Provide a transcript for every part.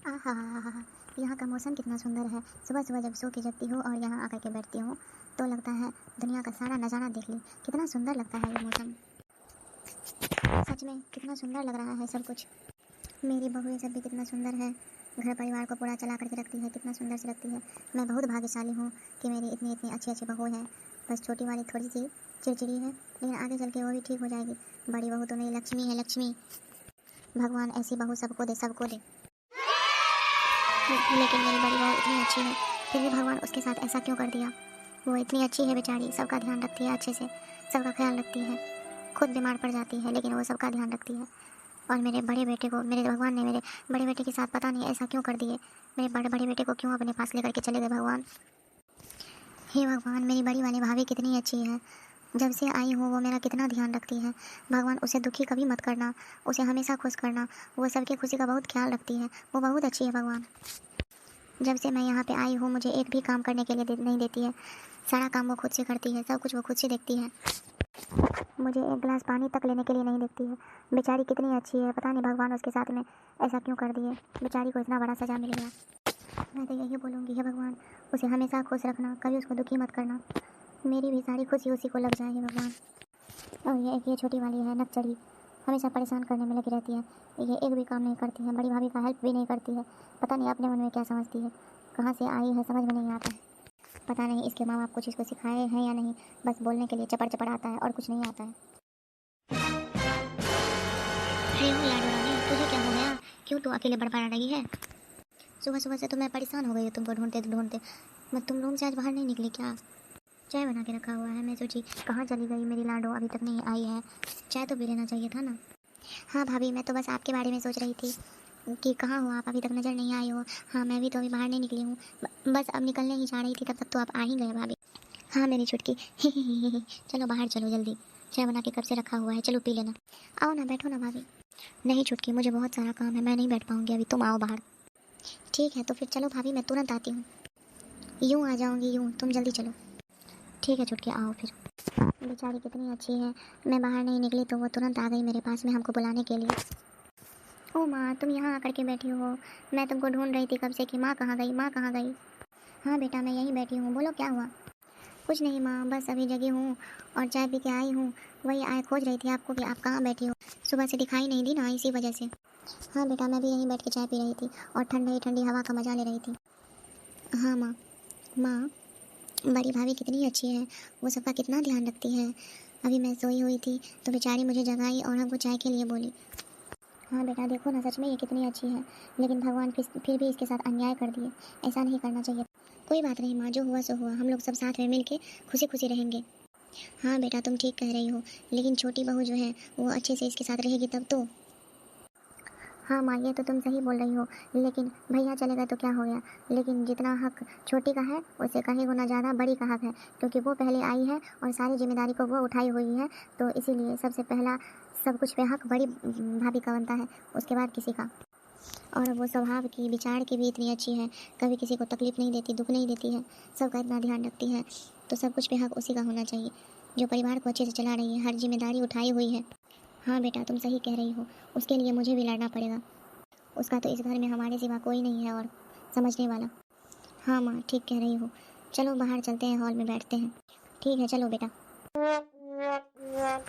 आहा हा हा हा, यहाँ का मौसम कितना सुंदर है। सुबह सुबह जब सो के जगती हूँ और यहाँ आकर के बैठती हूँ तो लगता है दुनिया का सारा नज़ारा देख ली। कितना सुंदर लगता है ये मौसम। सच में कितना सुंदर लग रहा है सब कुछ। मेरी बहू ये सब भी कितना सुंदर है। घर परिवार को पूरा चला करके रखती है, कितना सुंदर से रखती है। मैं बहुत भाग्यशाली हूँ कि मेरी इतनी इतनी अच्छी अच्छी बहू है। बस छोटी वाली थोड़ी सी चिड़चिड़ी है, लेकिन आगे चल के वो भी ठीक हो जाएगी। बड़ी बहू तो मेरी लक्ष्मी है, लक्ष्मी। भगवान ऐसी बहू सबको दे, सबको दे। लेकिन मेरी बड़ी बहू इतनी अच्छी है, फिर भी भगवान उसके साथ ऐसा क्यों कर दिया। वो इतनी अच्छी है बेचारी, सबका ध्यान रखती है अच्छे से, सबका ख्याल रखती है। खुद बीमार पड़ जाती है लेकिन वो सबका ध्यान रखती है। और मेरे बड़े बेटे को मेरे भगवान ने मेरे बड़े बेटे के साथ पता नहीं ऐसा क्यों कर दिए। मेरे बड़े बड़े बेटे को क्यों अपने पास लेकर के चले गए भगवान। हे भगवान, मेरी बड़ी वाली भाभी कितनी अच्छी है। जब से आई हूँ वो मेरा कितना ध्यान रखती है। भगवान उसे दुखी कभी मत करना, उसे हमेशा खुश करना। वो सबकी खुशी का बहुत ख्याल रखती है, वो बहुत अच्छी है भगवान। जब से मैं यहाँ पे आई हूँ मुझे एक भी काम करने के लिए नहीं देती है। सारा काम वो खुद से करती है, सब कुछ वो खुद से देखती है। मुझे एक गिलास पानी तक लेने के लिए नहीं देती है। बेचारी कितनी अच्छी है, पता नहीं भगवान उसके साथ में ऐसा क्यों कर दिए। बेचारी को इतना बड़ा सज़ा मिल गया। मैं तो यही बोलूँगी, हे भगवान उसे हमेशा खुश रखना, कभी उसको दुखी मत करना। मेरी भी सारी खुशी उसी को लग जाए हे भगवान। और ये छोटी वाली है नकचड़ी, हमेशा परेशान करने में लगी रहती है। ये एक भी काम नहीं करती है, बड़ी भाभी का हेल्प भी नहीं करती है। पता नहीं अपने मन में क्या समझती है, कहाँ से आई है समझ में नहीं आता है। पता नहीं इसके माँ बाप कुछ इसको सिखाए हैं या नहीं, बस बोलने के लिए चपड़ चपड़ आता है और कुछ नहीं आता है। हे हो लाडो रानी, तुझे क्या हो गया? क्यों तू अकेले बड़बड़ा रही है? सुबह सुबह से तो मैं परेशान हो गई हूँ तुमको ढूंढते ढूंढते। मैं तुम रूम से आज बाहर नहीं निकली क्या? चाय बना के रखा हुआ है, मैं सोची कहाँ चली गई मेरी लाडो, अभी तक नहीं आई है। चाय तो पी लेना चाहिए था ना। हाँ भाभी, मैं तो बस आपके बारे में सोच रही थी कि कहाँ हो आप, अभी तक नज़र नहीं आई हो। हाँ मैं भी तो अभी बाहर नहीं निकली हूँ, बस अब निकलने ही जा रही थी, तब तक तो आप आ ही गए भाभी। हाँ मेरी छुटकी चलो बाहर चलो जल्दी, चाय बना के कब से रखा हुआ है, चलो पी लेना। आओ ना, बैठो ना भाभी। नहीं छुटकी, मुझे बहुत सारा काम है, मैं नहीं बैठ पाऊँगी अभी, तुम आओ बाहर। ठीक है तो फिर चलो भाभी, मैं तुरंत आती हूँ। यूँ आ जाऊँगी, यूँ, तुम जल्दी चलो। ठीक है छुटकी, आओ फिर। बेचारी कितनी अच्छी है, मैं बाहर नहीं निकली तो वो तुरंत आ गई मेरे पास में हमको बुलाने के लिए। ओ माँ, तुम यहाँ आकर के बैठी हो, मैं तुमको ढूंढ रही थी कब से कि माँ कहाँ गई, माँ कहाँ गई। हाँ बेटा मैं यहीं बैठी हूँ, बोलो क्या हुआ। कुछ नहीं माँ, बस अभी जगी हूँ और चाय पी के आई हूँ। वही आए खोज रही थी आपको कि आप कहाँ बैठी हो, सुबह से दिखाई नहीं दी ना, इसी वजह से। हाँ बेटा मैं भी यहीं बैठ के चाय पी रही थी और ठंडी ठंडी हवा का मज़ा ले रही थी। हाँ माँ। माँ, बड़ी भाभी कितनी अच्छी है, वो सबका कितना ध्यान रखती है। अभी मैं सोई हुई थी तो बेचारी मुझे जगाई और हमको चाय के लिए बोली। हाँ बेटा देखो ना, सच में ये कितनी अच्छी है, लेकिन भगवान फिर भी इसके साथ अन्याय कर दिए। ऐसा नहीं करना चाहिए। कोई बात नहीं माँ, जो हुआ सो हुआ, हम लोग सब साथ में मिल के खुशी खुशी रहेंगे। हाँ बेटा तुम ठीक कह रही हो, लेकिन छोटी बहू जो है वो अच्छे से इसके साथ रहेगी तब तो। हाँ माँ ये तो तुम सही बोल रही हो, लेकिन भैया चले गए तो क्या हो गया। लेकिन जितना हक छोटी का है उससे कहीं गुना ज़्यादा बड़ी का हक है, क्योंकि वो पहले आई है और सारी जिम्मेदारी को वो उठाई हुई है। तो इसीलिए सबसे पहला सब कुछ पे हक बड़ी भाभी का बनता है, उसके बाद किसी का। और वो स्वभाव की विचार की भी इतनी अच्छी है, कभी किसी को तकलीफ़ नहीं देती, दुख नहीं देती है, सबका इतना ध्यान रखती है। तो सब कुछ पे हक उसी का होना चाहिए, जो परिवार को अच्छे से चला रही है, हर जिम्मेदारी उठाई हुई है। हाँ बेटा तुम सही कह रही हो, उसके लिए मुझे भी लड़ना पड़ेगा। उसका तो इस घर में हमारे सिवा कोई नहीं है और समझने वाला। हाँ माँ ठीक कह रही हो, चलो बाहर चलते हैं, हॉल में बैठते हैं। ठीक है चलो बेटा।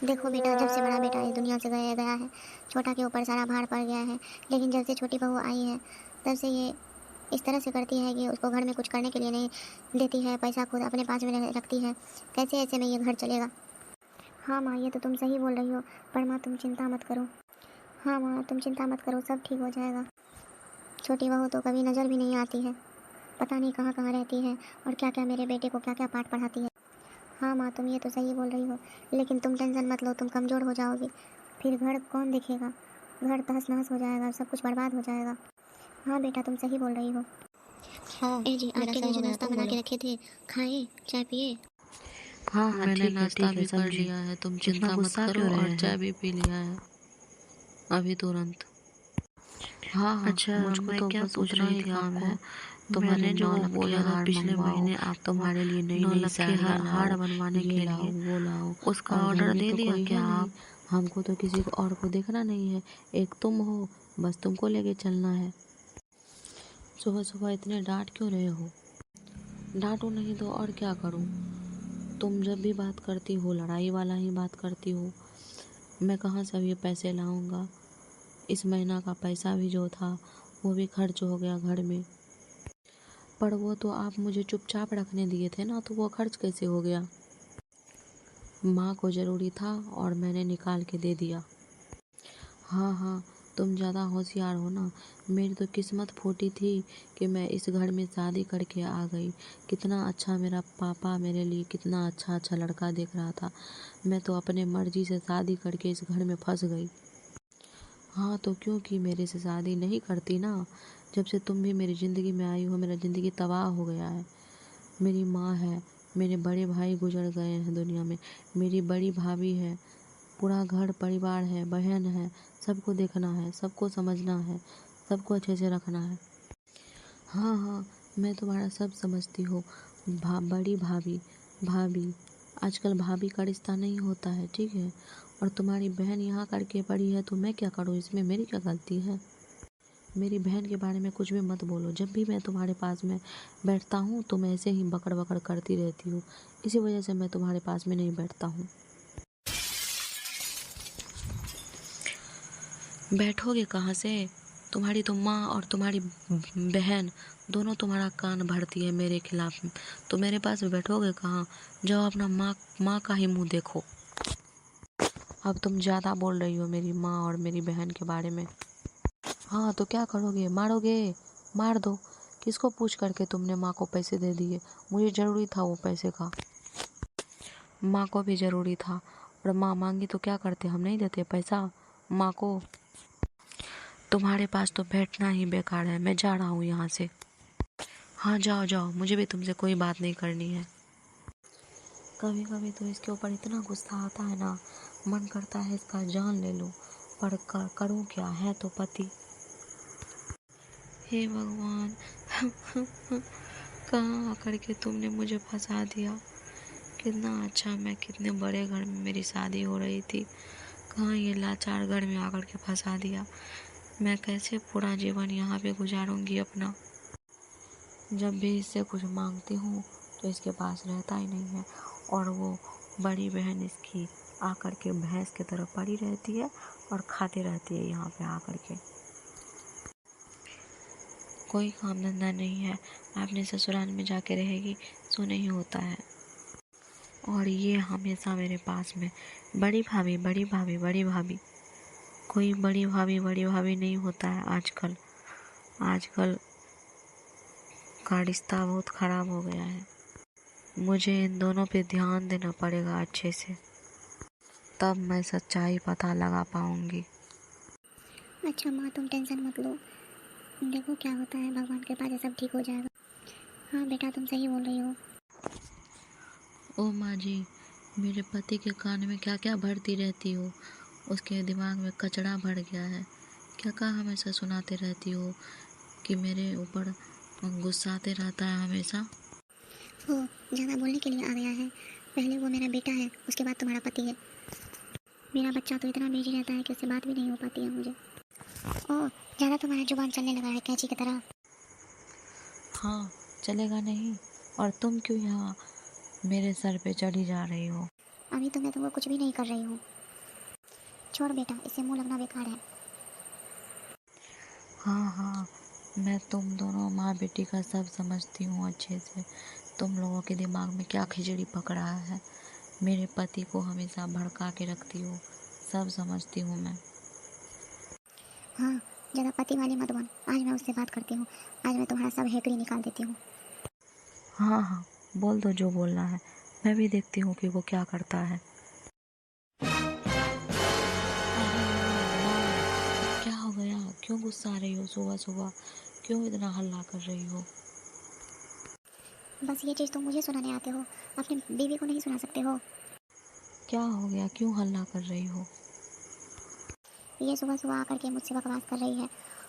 देखो बेटा, जब से बड़ा बेटा इस दुनिया से गया है, छोटा के ऊपर सारा भार पड़ गया है। लेकिन जब से छोटी बहू आई है तब से ये इस तरह से करती है कि उसको घर में कुछ करने के लिए नहीं देती है, पैसा खुद अपने पास में रखती है। कैसे ऐसे में ये घर चलेगा। हाँ माँ ये तो तुम सही बोल रही हो, पर माँ तुम चिंता मत करो। हाँ माँ तुम चिंता मत करो, सब ठीक हो जाएगा। छोटी बहू तो कभी नज़र भी नहीं आती है, पता नहीं कहाँ कहाँ रहती है और क्या क्या मेरे बेटे को क्या क्या पाठ पढ़ाती है। हाँ माँ तुम ये तो सही बोल रही हो, लेकिन तुम टेंशन मत लो, तुम कमज़ोर हो जाओगी, फिर घर कौन देखेगा, घर तहस नहस हो जाएगा, सब कुछ बर्बाद हो जाएगा। हाँ बेटा तुम सही बोल रही हो। हाँ ए जी, आपके लिए जो नाश्ता बना के रखे थे, खाए, चाय पिए। हाँ हाँ मैंने ठीक है नाश्ता ठीक है भी कर समझी। लिया है, तुम इतना चिंता मत गुस्सा करो, क्यों और रहे चाय हैं। भी पी लिया है अभी तुरंत। हाँ हाँ अच्छा मुझको मैं तो क्या बस पूछ उतना रही ही थी काम आपको, है। तुम्हारे मैंने जो 9 लाख के बोला था हार पिछले मंगवाओ, महीने आपको तुम्हारे लिए नई 9 नई लाख के साड़ियाँ हार लाओ, बनवाने ये के लाओ लिए, वो लाओ। उसका और घर ऑर्डर में दे तो दिया कोई क्या है नहीं, आप। हमको तो किसी को और को देखना नहीं है, एक तुम हो, बस तुमको लेके चलना है। सुबह सुबह इतने डांट क्यों रहे हो? डांटो नहीं तो और क्या करूं? तुम जब भी बात करती हो लड़ाई वाला ही बात करती हो। मैं कहाँ से अब ये पैसे लाऊंगा? इस महीना का पैसा भी जो था वो भी खर्च हो गया घर में। पर वो तो आप मुझे चुपचाप रखने दिए थे ना, तो वो खर्च कैसे हो गया? माँ को ज़रूरी था और मैंने निकाल के दे दिया। हाँ हाँ, तुम ज़्यादा होशियार हो ना। मेरी तो किस्मत फूटी थी कि मैं इस घर में शादी करके आ गई। कितना अच्छा मेरा पापा मेरे लिए कितना अच्छा अच्छा लड़का देख रहा था। मैं तो अपने मर्जी से शादी करके इस घर में फंस गई। हाँ तो क्यों की मेरे से शादी नहीं करती ना? जब से तुम भी मेरी ज़िंदगी में आई हो मेरा ज़िंदगी तबाह हो गया है। मेरी माँ है, मेरे बड़े भाई गुजर गए हैं दुनिया में, मेरी बड़ी भाभी है, पूरा घर परिवार है, बहन है, सबको देखना है, सबको समझना है, सबको अच्छे से रखना है। हाँ हाँ, मैं तुम्हारा सब समझती हूँ। बड़ी भाभी, भाभी, आजकल भाभी का रिश्ता नहीं होता है, ठीक है? और तुम्हारी बहन यहाँ करके पड़ी है तो मैं क्या करूँ, इसमें मेरी क्या गलती है? मेरी बहन के बारे में कुछ भी मत बोलो। जब भी मैं तुम्हारे पास में बैठता हूँ तुम ऐसे ही बकड़ बकड़ करती रहती हो, इसी वजह से मैं तुम्हारे पास में नहीं बैठता हूँ। बैठोगे कहाँ से? तुम्हारी तो माँ और तुम्हारी बहन दोनों तुम्हारा कान भरती है मेरे खिलाफ। तो मेरे पास बैठोगे कहाँ? जाओ अपना माँ का ही मुँह देखो। अब तुम ज़्यादा बोल रही हो मेरी माँ और मेरी बहन के बारे में। हाँ तो क्या करोगे? मारोगे? मार दो। किसको पूछ करके तुमने माँ को पैसे दे दिए? मुझे ज़रूरी था वो पैसे का। माँ को भी ज़रूरी था, और माँ मांगी तो क्या करते? हम नहीं देते पैसा माँ को। तुम्हारे पास तो बैठना ही बेकार है। मैं जा रहा हूँ यहाँ से। हाँ जाओ जाओ, मुझे भी तुमसे कोई बात नहीं करनी है। कभी कभी तो इसके ऊपर इतना गुस्सा आता है ना, मन करता है इसका जान ले लूं, पर करूं क्या? है तो पति। हे भगवान, कहाँ आकर के तुमने मुझे फंसा दिया। कितना अच्छा, मैं कितने बड़े घर में मेरी शादी हो रही थी, कहाँ ये लाचार घर में आकर के फंसा दिया। मैं कैसे पूरा जीवन यहाँ पे गुजारूंगी अपना? जब भी इससे कुछ मांगती हूँ तो इसके पास रहता ही नहीं है, और वो बड़ी बहन इसकी आकर के भैंस की तरह पड़ी रहती है और खाती रहती है यहाँ पे आकर के। कोई काम धंधा नहीं है, अपने ससुराल में जाके रहेगी, सो नहीं होता है। और ये हमेशा मेरे पास में बड़ी भाभी बड़ी भाभी बड़ी भाभी। कोई बड़ी भाभी नहीं होता है आजकल। आजकल का रिश्ता बहुत ख़राब हो गया है। मुझे इन दोनों पे ध्यान देना पड़ेगा अच्छे से, तब मैं सच्चाई पता लगा पाऊंगी। अच्छा माँ, तुम टेंशन मत लो, देखो क्या होता है, भगवान के पास सब ठीक हो जाएगा। हाँ बेटा, तुम सही बोल रही हो। ओ माँ जी, मेरे पति के कान में क्या क्या भरती रहती हो? उसके दिमाग में कचरा भर गया है। क्या क्या हमेशा सुनाते रहती हो कि मेरे ऊपर गुस्साते रहता है हमेशा? वो ज़्यादा बोलने के लिए आ गया है। पहले वो मेरा बेटा है, उसके बाद तुम्हारा पति है। मेरा बच्चा तो इतना बिजी रहता है कि उससे बात भी नहीं हो पाती है मुझे। ओह, ज़्यादा तुम्हारा जुबान चलने लगा है कैंची की तरह। हाँ, चलेगा नहीं? और तुम क्यों यहाँ मेरे सर पे चढ़ी जा रही हो? अभी तो मैं तुमको कुछ भी नहीं कर रही हूँ। छोड़ बेटा, इससे मुंह लगना बेकार है। हाँ हाँ, मैं तुम दोनों माँ बेटी का सब समझती हूँ अच्छे से। तुम लोगों के दिमाग में क्या खिचड़ी पक रहा है? मेरे पति को हमेशा भड़का के रखती हो, सब समझती हूँ मैं। हाँ, ज़्यादा पति वाली मत बन। आज मैं उससे बात करती हूँ। आज मैं तुम्हारा सब हेकड़ी निकाल देती हूँ। हाँ हाँ, बोल दो जो बोलना है, मैं भी देखती हूँ कि वो क्या करता है। अरे माँ, क्या हो गया? क्यों गुस्सा आ रही हो सुबह सुबह? क्यों इतना हल्ला कर रही हो? बस ये चीज़ तुम मुझे सुनाने आते हो, अपनी बीवी को नहीं सुना सकते हो। क्या हो गया? क्यों हल्ला कर रही हो? ये सुबह सुबह आकर के मुझसे बकवास कर रही है,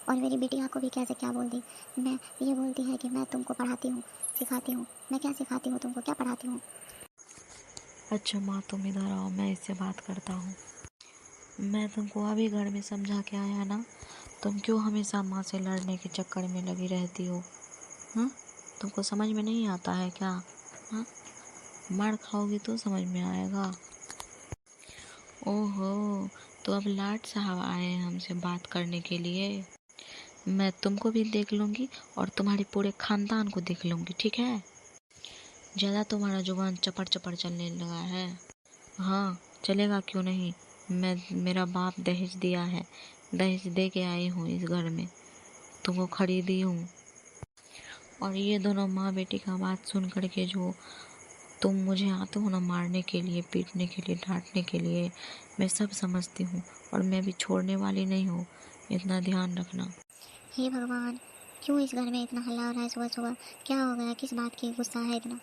और मेरी बिटिया को भी कैसे क्या बोल दी। मैं ये बोलती है कि मैं तुमको पढ़ाती हूँ, सिखाती हूँ। मैं क्या सिखाती हूँ तुमको, क्या पढ़ाती हूँ? अच्छा माँ, तुम इधर आओ, मैं इससे बात करता हूँ। मैं तुमको अभी घर में समझा के आया ना, तुम क्यों हमेशा माँ से लड़ने के चक्कर में लगी रहती हो? हाँ, तुमको समझ में नहीं आता है क्या? हाँ, मार खाओगी तो समझ में आएगा। ओहो, तो अब लाट साहब आए हैं हमसे बात करने के लिए। मैं तुमको भी देख लूँगी और तुम्हारे पूरे खानदान को देख लूँगी, ठीक है? ज़्यादा तुम्हारा जुबान चपड़ चपड़ चलने लगा है। हाँ, चलेगा क्यों नहीं। मेरा बाप दहेज दिया है, दहेज दे के आई हूँ इस घर में, तुमको खरीदी हूँ। और ये दोनों माँ बेटी का बात सुन करके जो तुम मुझे आते हो ना मारने के लिए, पीटने के लिए, डांटने के लिए, मैं सब समझती हूँ और मैं भी छोड़ने वाली नहीं हूँ, इतना ध्यान रखना। हे भगवान, क्यों इस घर में इतना हल्ला हो रहा है सुबह सुबह? क्या हो गया? किस बात की गुस्सा है इतना?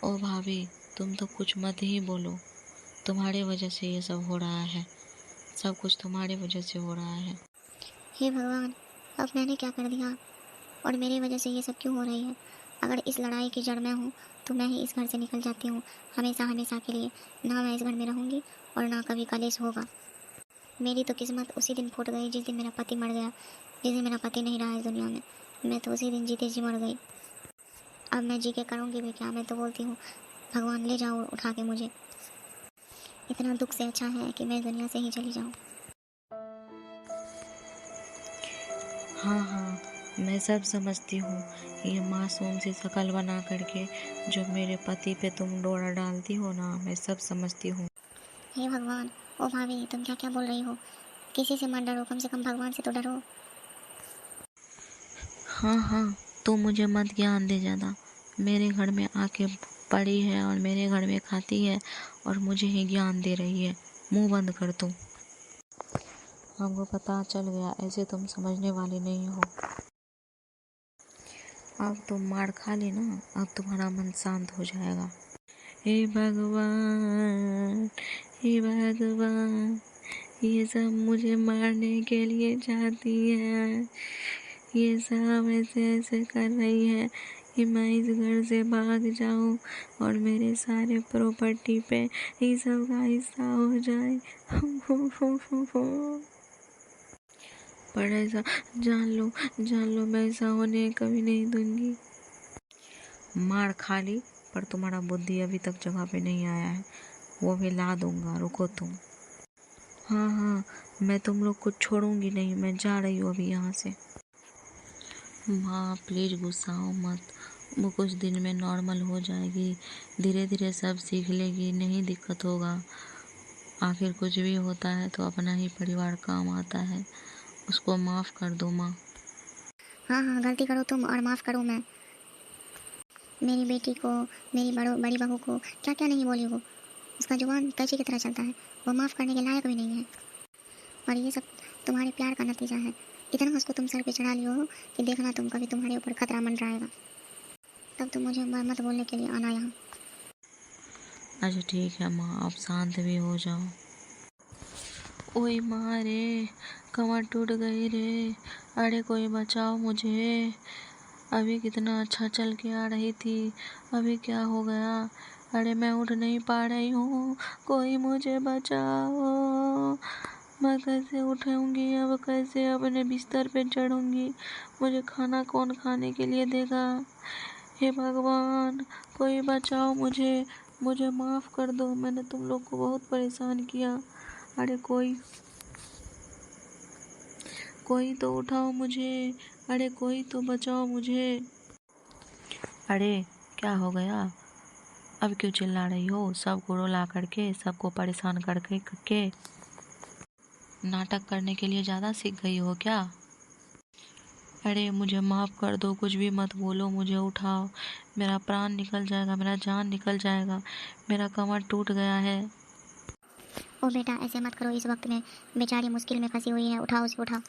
ओ भाभी, तुम तो कुछ मत ही बोलो, तुम्हारे वजह से ये सब हो रहा है, सब कुछ तुम्हारे वजह से हो रहा है। हे भगवान, अब मैंने क्या कर दिया और मेरी वजह से ये सब क्यों हो रही है? अगर इस लड़ाई की जड़ मैं हूँ तो मैं ही इस घर से निकल जाती हूँ, हमेशा हमेशा के लिए। ना मैं इस घर में रहूँगी और ना कभी कलेश होगा। मेरी तो किस्मत उसी दिन फूट गई जिस दिन मेरा पति मर गया। जिस दिन मेरा पति नहीं रहा इस दुनिया में, मैं तो उसी दिन जीते जी मर गई। अब मैं जी के करूँगी भी क्या? मैं तो बोलती हूँ भगवान ले जाओ उठा के मुझे। इतना दुख से अच्छा है कि मैं इस दुनिया से ही चली जाऊँ। हाँ हाँ, मैं सब समझती हूँ। ये मासूम सी शकल बना करके जो मेरे पति पे तुम डोरा डालती हो ना, मैं सब समझती हूँ। हे भगवान, ओ भाभी, तुम क्या क्या बोल रही हो? किसी से मत डरो, कम से कम भगवान से तो डरो। हाँ हाँ, तुम मुझे मत ज्ञान दे ज़्यादा। मेरे घर में आके पड़ी है और मेरे घर में खाती है और मुझे ही ज्ञान दे रही है। मुंह बंद कर तुम। हमको पता चल गया, ऐसे तुम समझने वाली नहीं हो। अब तुम मार खा ली ना, अब तुम्हारा मन शांत हो जाएगा। हे भगवान, हे भगवान, ये सब मुझे मारने के लिए चाहती है। ये सब ऐसे ऐसे कर रही है कि मैं इस घर से भाग जाऊं और मेरे सारे प्रॉपर्टी पे ये सब का हिस्सा हो जाए। पर ऐसा जान लो, मैं ऐसा होने कभी नहीं दूंगी। मार खा ली, पर तुम्हारा बुद्धि अभी तक जगह पे नहीं आया है, वो भी ला दूंगा, रुको तुम। हाँ हाँ, मैं तुम लोग को छोड़ूंगी नहीं, मैं जा रही हूँ अभी यहाँ से। माँ प्लीज गुस्साओ मत, वो कुछ दिन में नॉर्मल हो जाएगी, धीरे धीरे सब सीख लेगी, नहीं दिक्कत होगा। आखिर कुछ भी होता है तो अपना ही परिवार काम आता है, उसको माफ़ कर दो माँ। हाँ हाँ, गलती करो तुम और माफ़ करो मैं। मेरी बेटी को, मेरी बड़ी बहू को क्या क्या नहीं बोली वो। उसका जुबान कैची की तरह चलता है, वो माफ़ करने के लायक भी नहीं है। और ये सब तुम्हारे प्यार का नतीजा है। इतना उसको तुम सर पे चढ़ा लियो हो कि देखना तुम, कभी तुम्हारे ऊपर खतरा मंडराएगा तब तुम मुझे मत बोलने के लिए आना यहाँ। अच्छा ठीक है माँ, अब शांत भी हो जाओ। ओए माँ रे, कमर टूट गई रे, अरे कोई बचाओ मुझे। अभी कितना अच्छा चल के आ रही थी, अभी क्या हो गया? अरे मैं उठ नहीं पा रही हूँ, कोई मुझे बचाओ। मैं कैसे उठूंगी अब, कैसे अपने बिस्तर पे चढ़ूंगी? मुझे खाना कौन खाने के लिए देगा? हे भगवान, कोई बचाओ मुझे माफ़ कर दो, मैंने तुम लोग को बहुत परेशान किया। अरे कोई तो उठाओ मुझे, अरे कोई तो बचाओ मुझे। अरे क्या हो गया? अब क्यों चिल्ला रही हो? सबको रुला करके, सबको परेशान करके नाटक करने के लिए ज़्यादा सीख गई हो क्या? अरे मुझे माफ़ कर दो, कुछ भी मत बोलो, मुझे उठाओ, मेरा प्राण निकल जाएगा, मेरा जान निकल जाएगा, मेरा कमर टूट गया है। ओ बेटा, ऐसे मत करो, इस वक्त में बेचारी मुश्किल में फंसी हुई है, उठाओ उसे, उठाओ।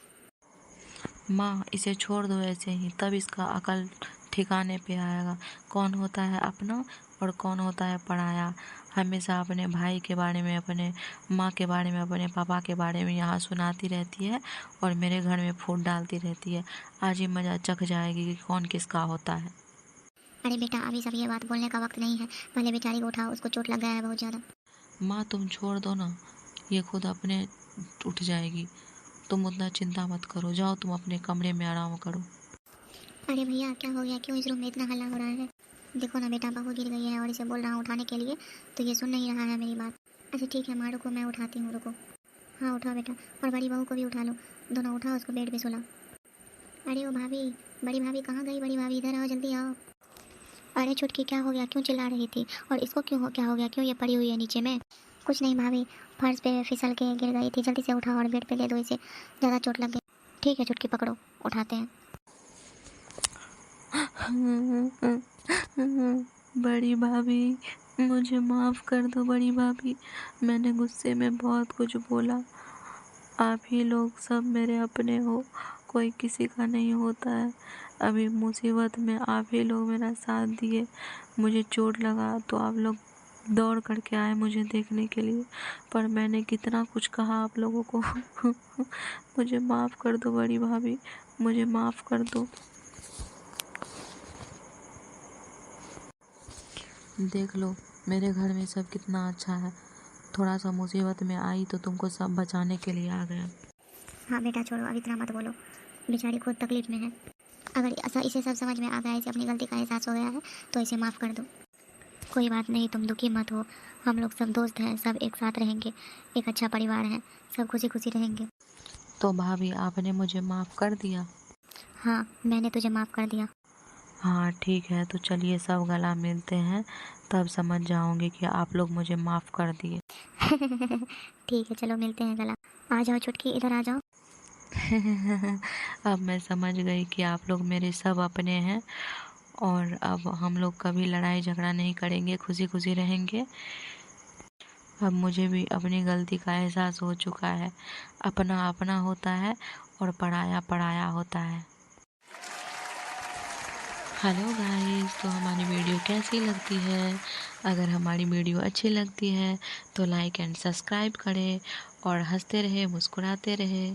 माँ इसे छोड़ दो ऐसे ही, तब इसका अकल ठिकाने पे आएगा। कौन होता है अपना और कौन होता है पराया। हमेशा अपने भाई के बारे में, अपने माँ के बारे में, अपने पापा के बारे में यहाँ सुनाती रहती है और मेरे घर में फूट डालती रहती है। आज ही मजा चख जाएगी कि कौन किसका होता है। अरे बेटा, अभी सब ये बात बोलने का वक्त नहीं है, पहले बेचारी को उठाओ, उसको चोट लग गया है बहुत ज़्यादा। माँ तुम छोड़ दो ना, ये खुद अपने उठ जाएगी, तुम उतना चिंता मत करो, जाओ तुम अपने कमरे में आराम करो। अरे भैया क्या हो गया, क्यों इस रूम में इतना हल्ला हो रहा है? देखो ना बेटा, बहू गिर गई है और इसे बोल रहा हूँ उठाने के लिए तो ये सुन नहीं रहा है मेरी बात। अच्छा ठीक है माँ, रुको मैं उठाती हूँ, रुको। हाँ उठाओ बेटा, और बड़ी बहू को भी उठा लो, दोनों उठाओ उसको बेड पे सुलाओ। अरे ओ भाभी, बड़ी भाभी कहाँ गई? बड़ी भाभी इधर आओ, जल्दी आओ। अरे छुटकी क्या हो गया, क्यों चिल्ला रही थी? और इसको क्या हो गया, क्यों ये पड़ी हुई है नीचे में? कुछ नहीं भाभी, फर्श पे फिसल के गिर गई थी, जल्दी से उठाओ और बेड पे ले दो इसे, ज़्यादा चोट लग गई। ठीक है छुटकी, पकड़ो, उठाते हैं। बड़ी भाभी, मुझे माफ़ कर दो बड़ी भाभी, मैंने गुस्से में बहुत कुछ बोला। आप ही लोग सब मेरे अपने हो, कोई किसी का नहीं होता है। अभी मुसीबत में आप ही लोग मेरा साथ दिए, मुझे चोट लगा तो आप लोग दौड़ करके आए मुझे देखने के लिए, पर मैंने कितना कुछ कहा आप लोगों को। मुझे माफ़ कर दो बड़ी भाभी, मुझे माफ़ कर दो। देख लो मेरे घर में सब कितना अच्छा है, थोड़ा सा मुसीबत में आई तो तुमको सब बचाने के लिए आ गया। हाँ बेटा छोड़ो, अब इतना मत बोलो, बेचारी खुद तकलीफ में है। अगर ऐसा इसे सब समझ में आ गया, इसे अपनी गलती का एहसास हो गया है तो इसे माफ़ कर दो। कोई बात नहीं, तुम दुखी मत हो, हम लोग सब दोस्त हैं, सब एक साथ रहेंगे, एक अच्छा परिवार है, सब खुशी खुशी रहेंगे। तो भाभी आपने मुझे माफ़ कर दिया? हाँ मैंने तुझे माफ़ कर दिया। हाँ ठीक है, तो चलिए सब गला मिलते हैं, तब समझ जाओगे कि आप लोग मुझे माफ़ कर दिए। ठीक है चलो मिलते हैं गला। आ जाओ छुटकी, इधर आ जाओ। अब मैं समझ गई कि आप लोग मेरे सब अपने हैं, और अब हम लोग कभी लड़ाई झगड़ा नहीं करेंगे, खुशी खुशी रहेंगे। अब मुझे भी अपनी गलती का एहसास हो चुका है, अपना अपना होता है और पराया पराया होता है। हेलो गाइस, तो हमारी वीडियो कैसी लगती है? अगर हमारी वीडियो अच्छी लगती है तो लाइक एंड सब्सक्राइब करें और हंसते रहे मुस्कुराते रहे।